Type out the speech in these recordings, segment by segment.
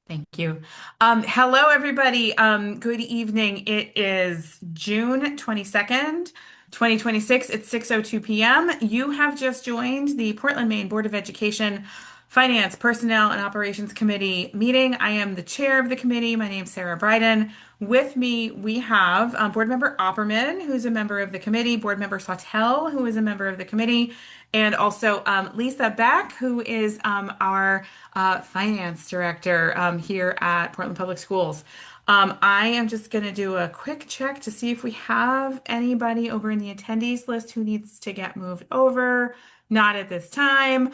Thank you. Hello, everybody. Good evening. It is June 22nd, 2026. It's 6:02 p.m. You have just joined the Portland, Maine Board of Education Finance, Personnel, and Operations Committee meeting. I am the chair of the committee. My name's Sarah Bryden. With me, we have Board Member Opperman, who's a member of the committee, Board Member Sawtell, who is a member of the committee, and also Lisa Beck, who is our finance director here at Portland Public Schools. I am just going to do a quick check to see if we have anybody over in the attendees list who needs to get moved over. Not at this time.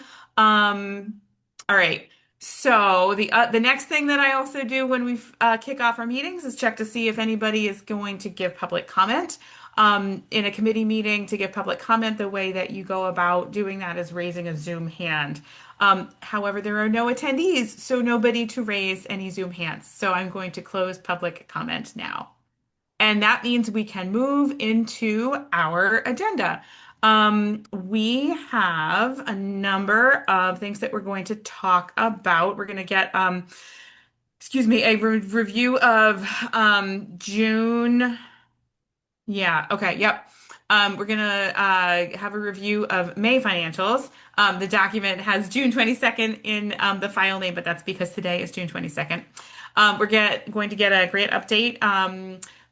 All right. So the next thing that I also do when we kick off our meetings is check to see if anybody is going to give public comment. In a committee meeting, to give public comment, the way that you go about doing that is raising a Zoom hand. However, there are no attendees, so nobody to raise any Zoom hands. So I'm going to close public comment now. And that means we can move into our agenda. We have a number of things that we're going to talk about. We're going to get, a review of June. Yeah, okay, yep. We're gonna have a review of May financials. The document has June 22nd in the file name, but that's because today is June 22nd. Going to get a grant update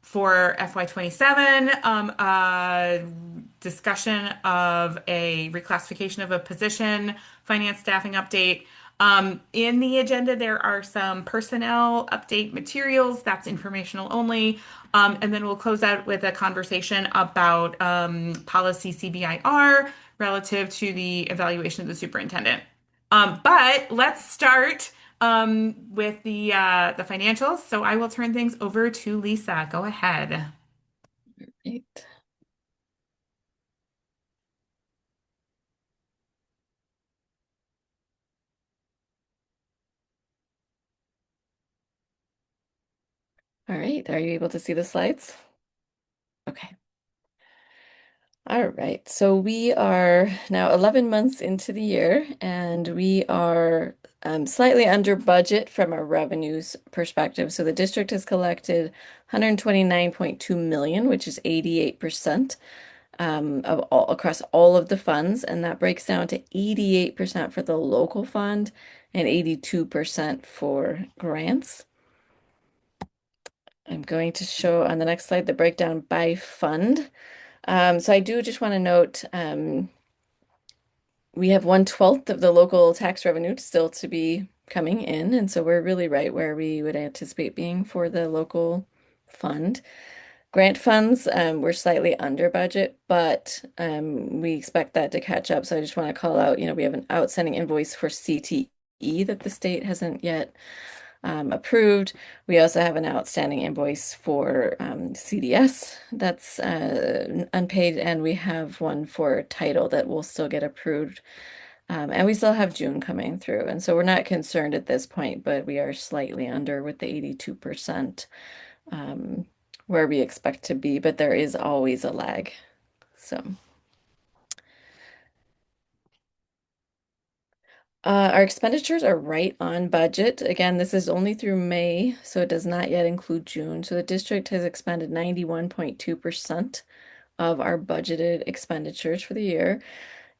for FY27, discussion of a reclassification of a position, finance staffing update. In the agenda, there are some personnel update materials. That's informational only. And then we'll close out with a conversation about policy CBI-R relative to the evaluation of the superintendent. But let's start with the financials. So I will turn things over to Lisa. Go ahead. Right. All right. Are you able to see the slides? Okay. All right. So we are now 11 months into the year, and we are slightly under budget from a revenues perspective. So the district has collected 129.2 million, which is 88% of all across all of the funds, and that breaks down to 88% for the local fund and 82% for grants. I'm going to show on the next slide the breakdown by fund. So I do just want to note we have 1/12 of the local tax revenue still to be coming in, and so we're really right where we would anticipate being for the local fund. Grant funds, we're slightly under budget, but we expect that to catch up. So I just want to call out, we have an outstanding invoice for CTE that the state hasn't yet approved. We also have an outstanding invoice for CDS that's unpaid, and we have one for title that will still get approved. And we still have June coming through. And so we're not concerned at this point, but we are slightly under with the 82% where we expect to be, but there is always a lag. So. Our expenditures are right on budget. Again, this is only through May, so it does not yet include June. So the district has expended 91.2% of our budgeted expenditures for the year.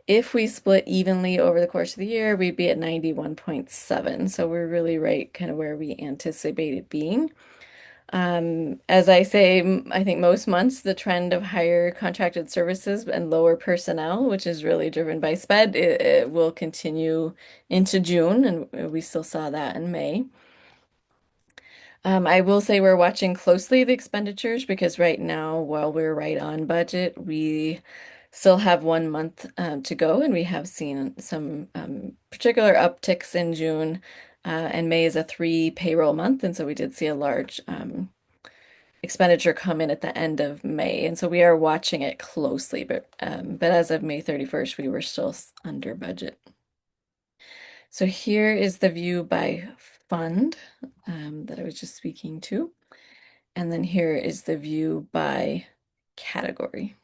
If we split evenly over the course of the year, we'd be at 91.7. So we're really right kind of where we anticipated being. As I say, I think most months the trend of higher contracted services and lower personnel, which is really driven by SPED, it will continue into June, and we still saw that in May. I will say we're watching closely the expenditures because right now, while we're right on budget, we still have 1 month to go, and we have seen some particular upticks in June. And May is a 3 payroll month, and so we did see a large expenditure come in at the end of May, and so we are watching it closely. But as of May 31st, we were still under budget. So here is the view by fund that I was just speaking to, and then here is the view by category.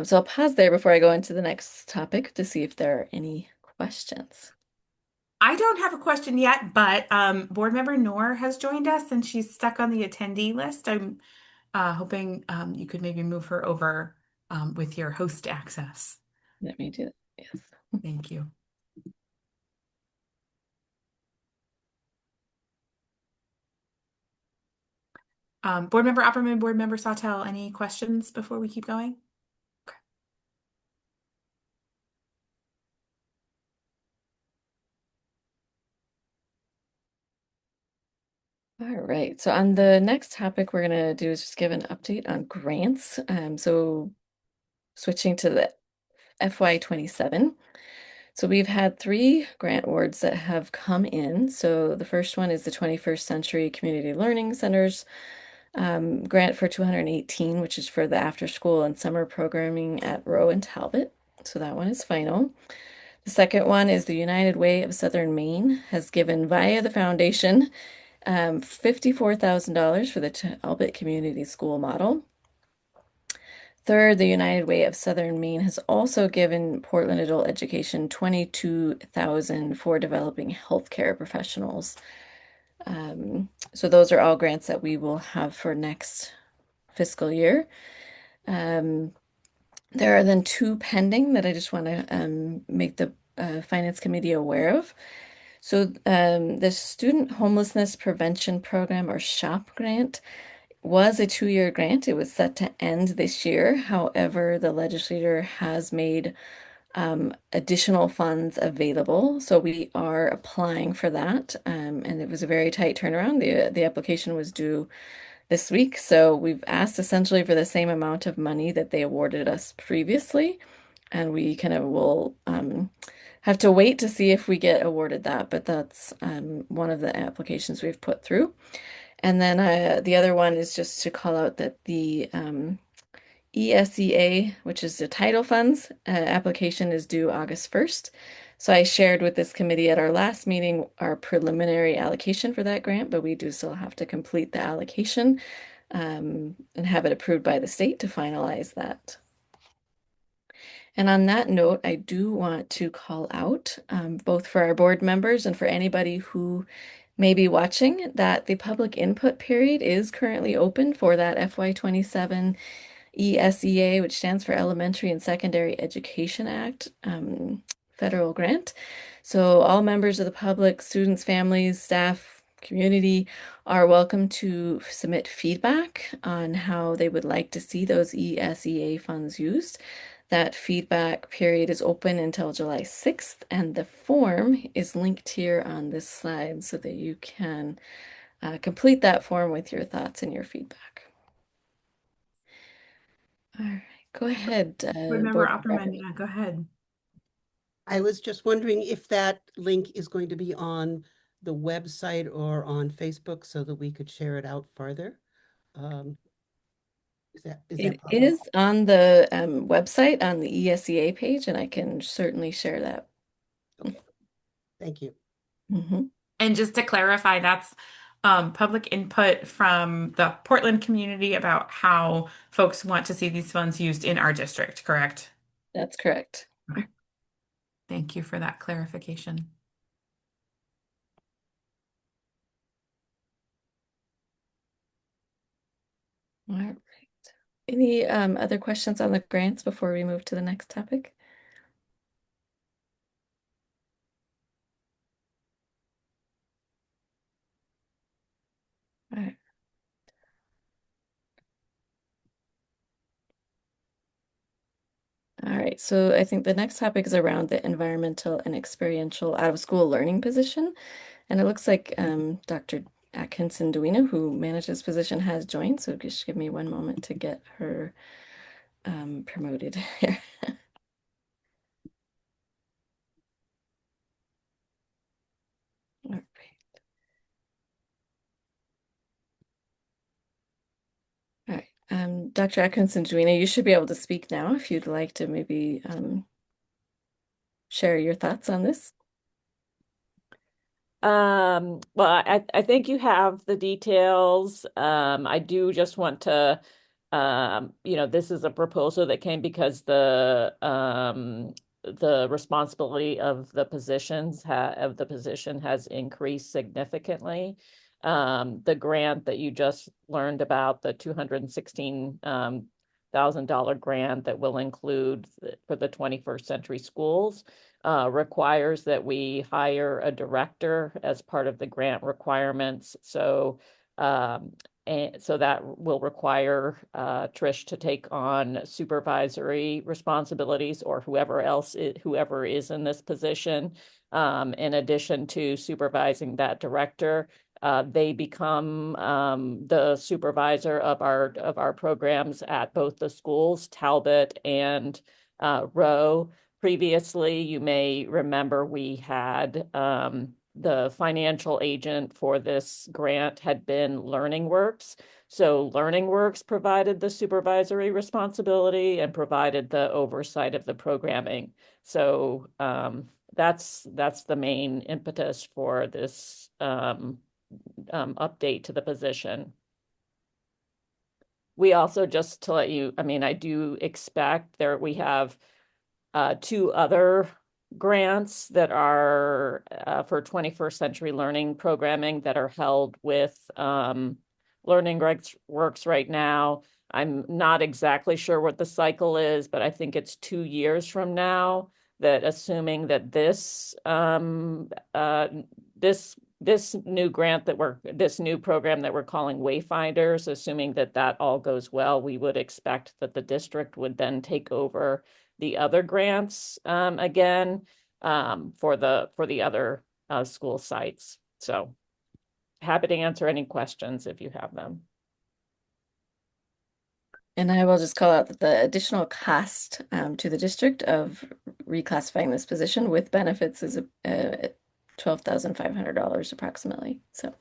So I'll pause there before I go into the next topic to see if there are any questions? I don't have a question yet, but board member Noor has joined us and she's stuck on the attendee list. I'm hoping you could maybe move her over with your host access. Let me do that. Yes. Thank you. Board member Opperman, board member Sawtell, any questions before we keep going? All right. So on the next topic we're going to do is just give an update on grants. So switching to the FY27. So we've had three grant awards that have come in. So the first one is the 21st Century Community Learning Centers grant for 218, which is for the after school and summer programming at Rowe and Talbot. So that one is final. The second one is the United Way of Southern Maine has given via the foundation $54,000 for the Talbot Community School model. Third, the United Way of Southern Maine has also given Portland Adult Education 22,000 for developing healthcare professionals. So those are all grants that we will have for next fiscal year. There are then two pending that I just want to make the Finance Committee aware of. So the Student Homelessness Prevention Program, or SHOP grant, was a 2-year grant. It was set to end this year. However, the legislature has made additional funds available. So we are applying for that. And it was a very tight turnaround. The application was due this week. So we've asked essentially for the same amount of money that they awarded us previously. And we kind of will have to wait to see if we get awarded that. But that's one of the applications we've put through. And then the other one is just to call out that the ESEA, which is the title funds, application is due August 1st. So I shared with this committee at our last meeting our preliminary allocation for that grant, but we do still have to complete the allocation and have it approved by the state to finalize that. And on that note, I do want to call out, both for our board members and for anybody who may be watching, that the public input period is currently open for that FY27 ESEA, which stands for Elementary and Secondary Education Act, federal grant. So all members of the public, students, families, staff, community are welcome to submit feedback on how they would like to see those ESEA funds used. That feedback period is open until July 6th, and the form is linked here on this slide so that you can complete that form with your thoughts and your feedback. All right, go ahead, Board member Board Opperman, Member. yeah, go ahead. I was just wondering if that link is going to be on the website or on Facebook so that we could share it out farther. Um, is that It possible? is on the website on the ESEA page, and I can certainly share that. Okay, thank you. Mhm. And just to clarify, that's public input from the Portland community about how folks want to see these funds used in our district, correct? That's correct. Okay. Thank you for that clarification. All right. Any other questions on the grants before we move to the next topic? All right. All right, so I think the next topic is around the environmental and experiential out-of-school learning position. And it looks like Dr. Atkinson Duina, who manages this position, has joined. So just give me one moment to get her promoted here. All right. All right. Dr. Atkinson Duina, you should be able to speak now if you'd like to maybe share your thoughts on this. Well, I think you have the details. I do just want to, this is a proposal that came because the the responsibility of the position has increased significantly. The grant that you just learned about, the $216,000 grant that will include for the 21st century schools, requires that we hire a director as part of the grant requirements. And so that will require Trish to take on supervisory responsibilities, or whoever is in this position. In addition to supervising that director, they become the supervisor of our programs at both the schools, Talbot and Rowe. Previously, you may remember we had the financial agent for this grant had been LearningWorks. So LearningWorks provided the supervisory responsibility and provided the oversight of the programming. So that's the main impetus for this update to the position. We also, just to let you, I mean, I do expect we have two other grants that are for 21st century learning programming that are held with LearningWorks right now. I'm not exactly sure what the cycle is, but I think it's 2 years from now, that assuming that this new program that we're calling Wayfinders, assuming that all goes well, we would expect that the district would then take over the other grants again for the other school sites. So happy to answer any questions if you have them. And I will just call out that the additional cost to the district of reclassifying this position with benefits is $12,500 approximately. So,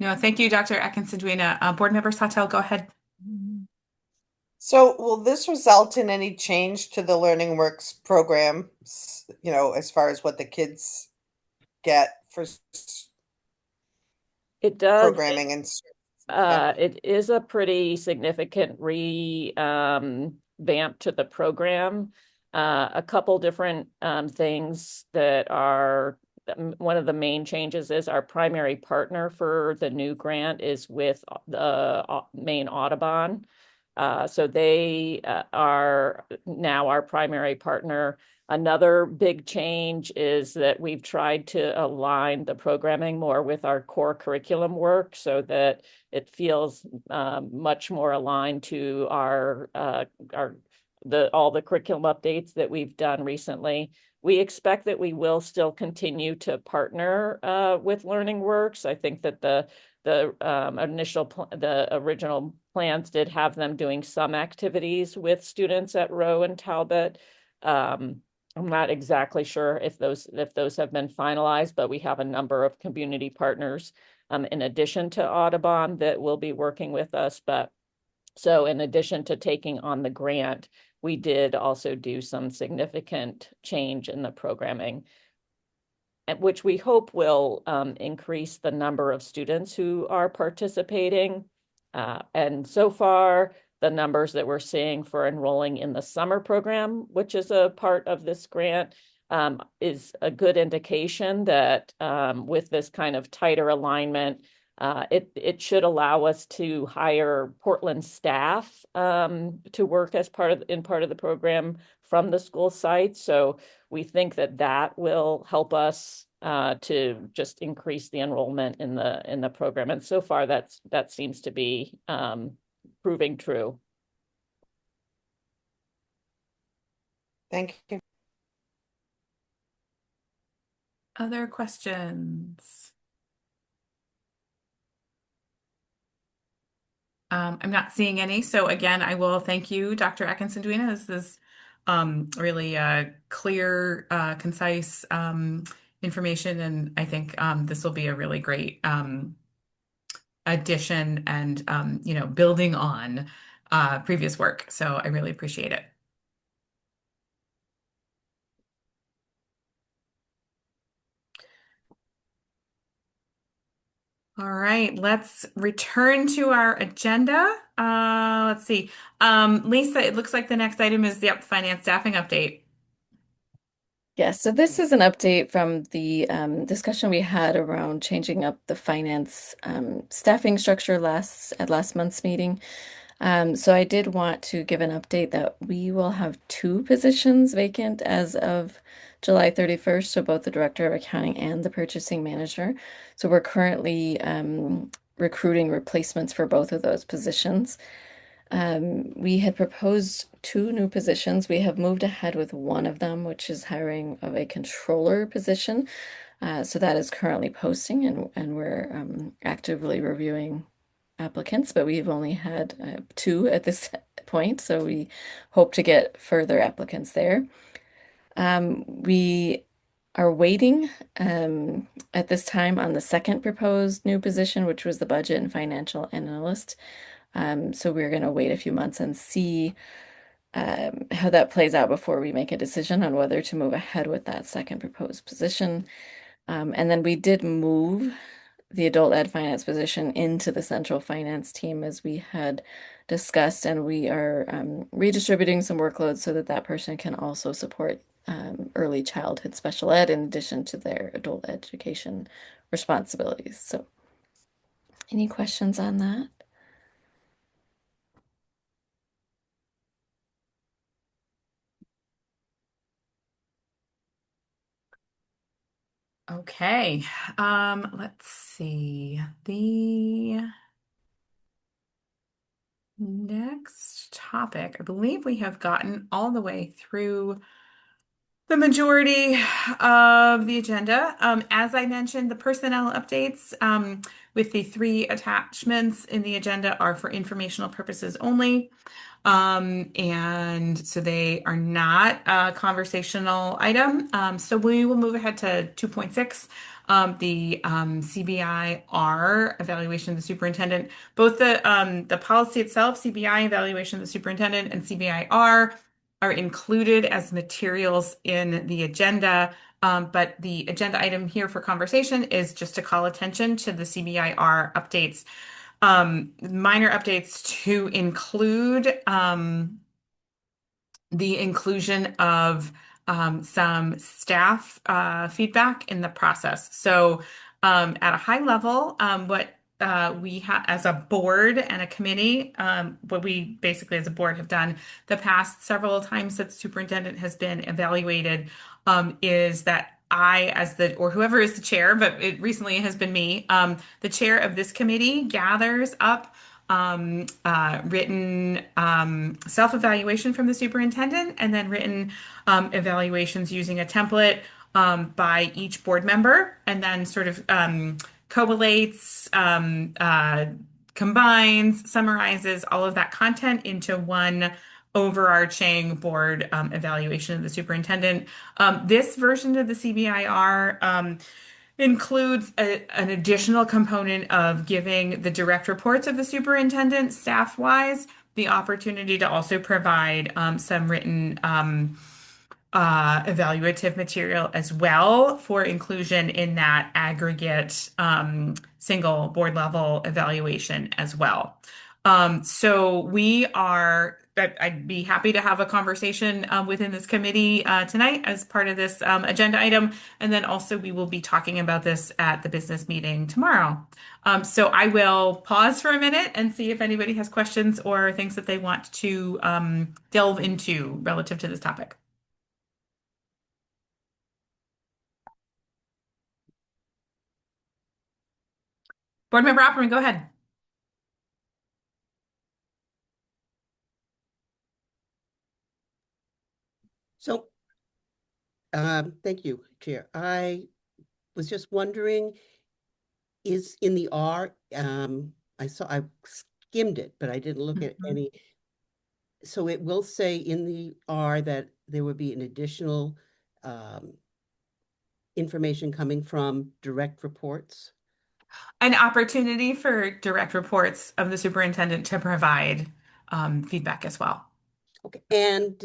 No, thank you, Dr. Akincidwina. Board Member Sawtelle, go ahead. So will this result in any change to the LearningWorks program, as far as what the kids get for It does. programming and stuff? It is a pretty significant vamp to the program. A couple different things that are one of the main changes is our primary partner for the new grant is with the Maine Audubon. So they are now our primary partner. Another big change is that we've tried to align the programming more with our core curriculum work so that it feels much more aligned to all the curriculum updates that we've done recently. We expect that we will still continue to partner with LearningWorks. I think that the original plans did have them doing some activities with students at Rowe and Talbot. I'm not exactly sure if those have been finalized, but we have a number of community partners in addition to Audubon that will be working with us. So in addition to taking on the grant, we did also do some significant change in the programming, which we hope will increase the number of students who are participating. And so far, the numbers that we're seeing for enrolling in the summer program, which is a part of this grant, is a good indication that with this kind of tighter alignment, it should allow us to hire Portland staff to work as part of the program from the school site. So we think that will help us to just increase the enrollment in the program. And so far, that seems to be proving true. Thank you. Other questions? I'm not seeing any. So again, I will thank you, Dr. Akincidwina. This is really clear, concise information, and I think this will be a really great addition and building on previous work. So I really appreciate it. All right, let's return to our agenda. Let's see. Lisa, it looks like the next item is the finance staffing update. Yes, so this is an update from the discussion we had around changing up the finance staffing structure at last month's meeting. So I did want to give an update that we will have two positions vacant as of July 31st, so both the Director of Accounting and the Purchasing Manager. So we're currently recruiting replacements for both of those positions. We had proposed two new positions. We have moved ahead with one of them, which is hiring of a controller position. So that is currently posting, and we're actively reviewing applicants, but we've only had two at this point, so we hope to get further applicants there. We are waiting at this time on the second proposed new position, which was the budget and financial analyst. So we're going to wait a few months and see how that plays out before we make a decision on whether to move ahead with that second proposed position. And then we did move the adult ed finance position into the central finance team as we had discussed, and we are redistributing some workloads so that that person can also support early childhood special ed in addition to their adult education responsibilities. So, any questions on that? Okay, let's see. The next topic, I believe we have gotten all the way through the majority of the agenda. As I mentioned, the personnel updates with the three attachments in the agenda are for informational purposes only. And so they are not a conversational item. So we will move ahead to 2.6, the CBI-R evaluation of the superintendent. Both the policy itself, CBI evaluation of the superintendent, and CBI-R are included as materials in the agenda. But the agenda item here for conversation is just to call attention to the CBI-R updates, minor updates to include the inclusion of some staff feedback in the process. So, at a high level, what we have as a board and a committee, what we basically as a board have done the past several times that the superintendent has been evaluated, is that I, as the, or whoever is the chair, but it recently has been me, the chair of this committee gathers up written self-evaluation from the superintendent, and then written evaluations using a template by each board member, and then sort of collates, combines, summarizes all of that content into one overarching board evaluation of the superintendent. This version of the CBIR includes an additional component of giving the direct reports of the superintendent, staff-wise, the opportunity to also provide some written evaluative material as well for inclusion in that aggregate single board level evaluation as well. So I'd be happy to have a conversation within this committee tonight as part of this agenda item. And then also we will be talking about this at the business meeting tomorrow. So I will pause for a minute and see if anybody has questions or things that they want to delve into relative to this topic. Board Member Opperman, go ahead. So, thank you, Chair. I was just wondering, is in the R, I skimmed it, but I didn't look at any. So it will say in the R that there would be an additional information coming from direct reports. An opportunity for direct reports of the superintendent to provide feedback as well. Okay, and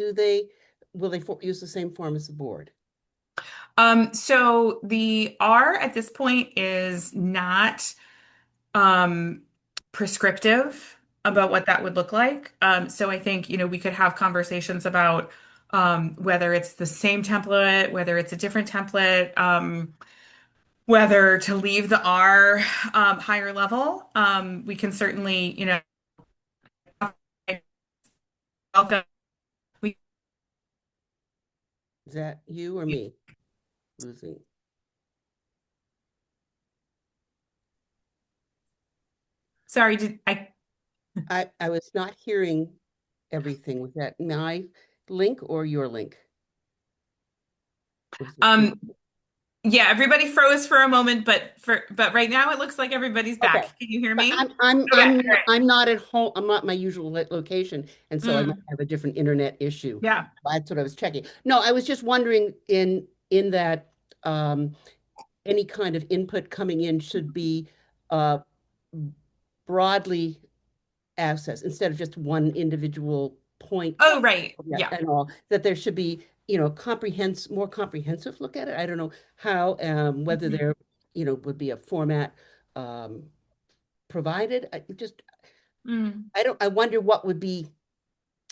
will they use the same form as the board? So the R at this point is not um, prescriptive about what that would look like. So I think, we could have conversations about whether it's the same template, whether it's a different template, whether to leave the R higher level. We can certainly, welcome. We, Is that you or me losing? sorry, did I? I was not hearing everything. Was that my link or your link? Was it Um, yeah, everybody froze for a moment, but right now it looks like everybody's back. okay? Can you hear But me? I'm I'm Okay, I'm all right. I'm not at home. I'm not my usual location, and so I might Mm, have a different internet issue. yeah. That's what I was checking. No, I was just wondering in that um, any kind of input coming in should be uh, broadly access instead of just one individual point, Oh, right. yeah, Yeah. and all, that there should be, more comprehensive look at it. I don't know how, whether Mhm. there, would be a format um, provided. Mm. I wonder what would be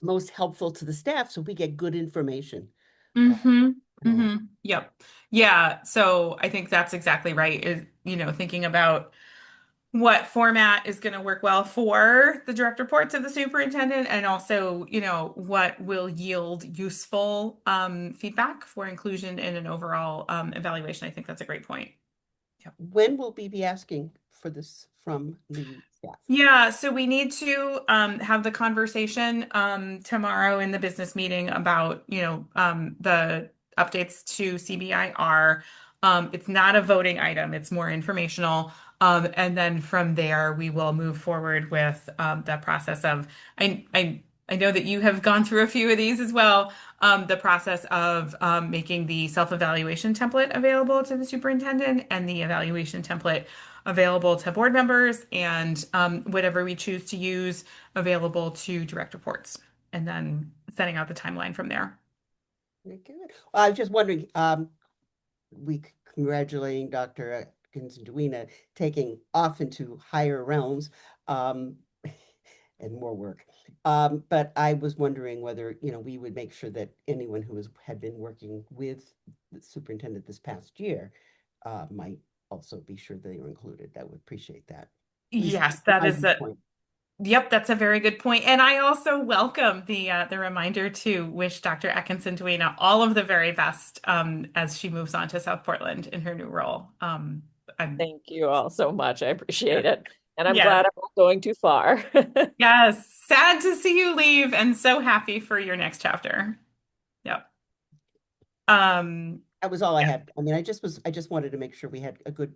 most helpful to the staff so we get good information. Mm-hmm. And all. Mm-hmm. Yep. Yeah. So I think that's exactly right. Is, thinking about what format is going to work well for the direct reports of the superintendent, and also, what will yield useful feedback for inclusion in an overall evaluation. I think that's a great point. Yep. When will we be asking for this from the staff? Yeah, so we need to have the conversation tomorrow in the business meeting about, the updates to CBI-R. It's not a voting item, it's more informational. And then from there, we will move forward with the process of, I know that you have gone through a few of these as well, the process of making the self-evaluation template available to the superintendent and the evaluation template available to board members, and whatever we choose to use available to direct reports, and then setting out the timeline from there. Very good. Well, I was just wondering, we congratulating Dr. Atkins and Edwina taking off into higher realms um, and more work. But I was wondering whether, we would make sure that anyone who had been working with the superintendent this past year might also be sure they were included. I would appreciate that. At least Yes, from that my is a viewpoint. yep, that's a very good point. And I also welcome the reminder to wish Dr. Atkinson Duena all of the very best as she moves on to South Portland in her new role. I'm Thank you all so much. I yeah, appreciate it. And I'm yes, glad I'm not going too far. yes. Sad to see you leave, and so happy for your next chapter. Yep. Um, That was all I yeah, had. I mean, I just wanted to make sure we had a good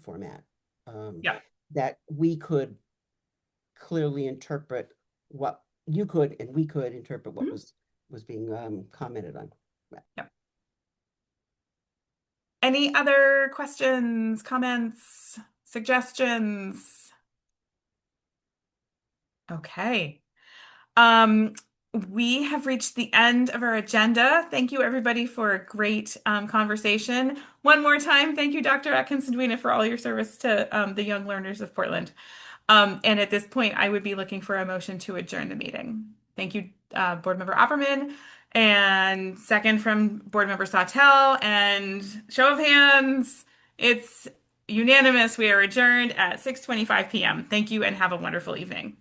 format um, yeah. that we could clearly interpret what you could and we could interpret what Mhm. was being commented on. Yep. Any other questions, comments, suggestions? Okay. Um, we have reached the end of our agenda. Thank you, everybody, for a great conversation. One more time, thank you, Dr. Atkinson-Duena, for all your service to the young learners of Portland. And at this point, I would be looking for a motion to adjourn the meeting. Thank you, Board Member Opperman, and second from Board Member Sawtell. And show of hands, it's unanimous. We are adjourned at 6:25 p.m. Thank you and have a wonderful evening.